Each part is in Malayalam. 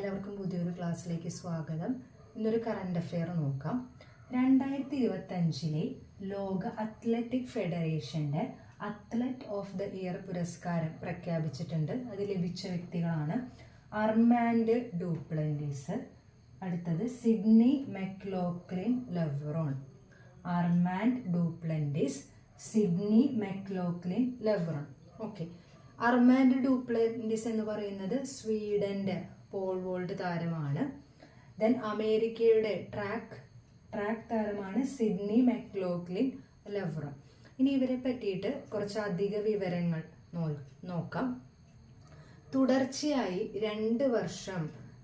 എല്ലാവർക്കും പുതിയൊരു ക്ലാസ്സിലേക്ക് സ്വാഗതം. ഇന്നൊരു കറണ്ട് അഫെയർ നോക്കാം. 2025 ലോക അത്ലറ്റിക് ഫെഡറേഷന്റെ അത്ലറ്റ് ഓഫ് ദ ഇയർ പുരസ്കാരം പ്രഖ്യാപിച്ചിട്ടുണ്ട്. അത് ലഭിച്ച വ്യക്തികളാണ് അർമാൻഡ് ഡൂപ്ലന്റിസ്, അടുത്തത് Sydney McLaughlin Levrone. Armand Duplantis, Sydney McLaughlin Levrone. Okay, Armand Duplantis എന്ന് പറയുന്നത് സ്വീഡന്റെ പോൾ വോൾട്ട് താരമാണ്. ദെൻ അമേരിക്കയുടെ ട്രാക്ക് താരമാണ് സിഡ്നി മെക്ലോക്ലിൻ ലെവ്റോൺ. ഇനി ഇവരെ പറ്റിയിട്ട് കുറച്ചധിക വിവരങ്ങൾ നോക്കാം. തുടർച്ചയായി 2 വർഷം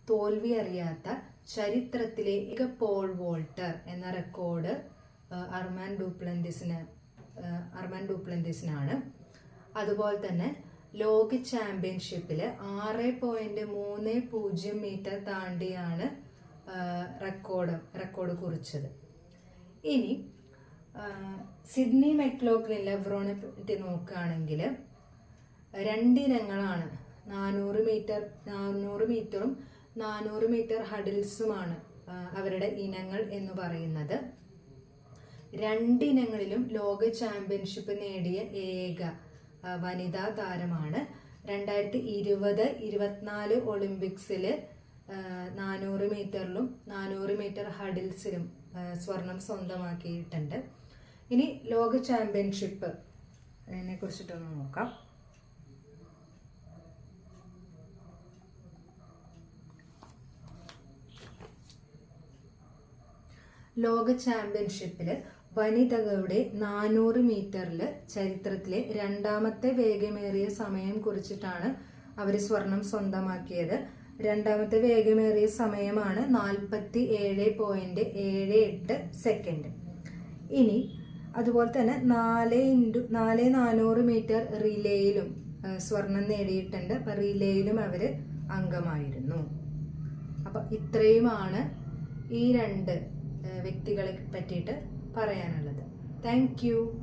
തോൽവി അറിയാത്ത ചരിത്രത്തിലെ ഏക പോൾ വോൾട്ടർ എന്ന റെക്കോർഡ് അർമാൻഡ് ഡൂപ്ലന്റിസിനാണ്. അതുപോലെ തന്നെ ലോക ചാമ്പ്യൻഷിപ്പിൽ 6.30 മീറ്റർ താണ്ടിയാണ് റെക്കോർഡ് കുറിച്ചത്. ഇനി സിഡ്നി മെക്ലോക്ലിൻ ലെവ്റോനെ പറ്റി നോക്കുകയാണെങ്കിൽ 2 ഇനങ്ങളാണ്. 400 മീറ്ററും 400 മീറ്റർ ഹഡിൽസുമാണ് അവരുടെ ഇനങ്ങൾ എന്ന് പറയുന്നത്. 2 ഇനങ്ങളിലും ലോക ചാമ്പ്യൻഷിപ്പ് നേടിയ ഏക വനിതാ താരമാണ്. 2020-24 ഒളിമ്പിക്സിൽ 400 മീറ്ററിലും 400 മീറ്റർ ഹഡിൽസിലും സ്വർണം സ്വന്തമാക്കിയിട്ടുണ്ട്. ഇനി ലോക ചാമ്പ്യൻഷിപ്പ് അതിനെ കുറിച്ചിട്ടൊന്ന് നോക്കാം. ലോക ചാമ്പ്യൻഷിപ്പിൽ വനിതകളുടെ 400 മീറ്ററിൽ ചരിത്രത്തിലെ 2ാമത്തെ വേഗമേറിയ സമയം കുറിച്ചിട്ടാണ് അവർ സ്വർണം സ്വന്തമാക്കിയത്. 2ാമത്തെ വേഗമേറിയ സമയമാണ് 47.78 സെക്കൻഡ്. ഇനി അതുപോലെ തന്നെ 4x400 മീറ്റർ റിലേയിലും സ്വർണം നേടിയിട്ടുണ്ട്. അപ്പം റിലേയിലും അവർ അംഗമായിരുന്നു. അപ്പം ഇത്രയുമാണ് ഈ 2 വ്യക്തികളെ പറ്റിയിട്ട് പറയാനുള്ളത്. Thank you.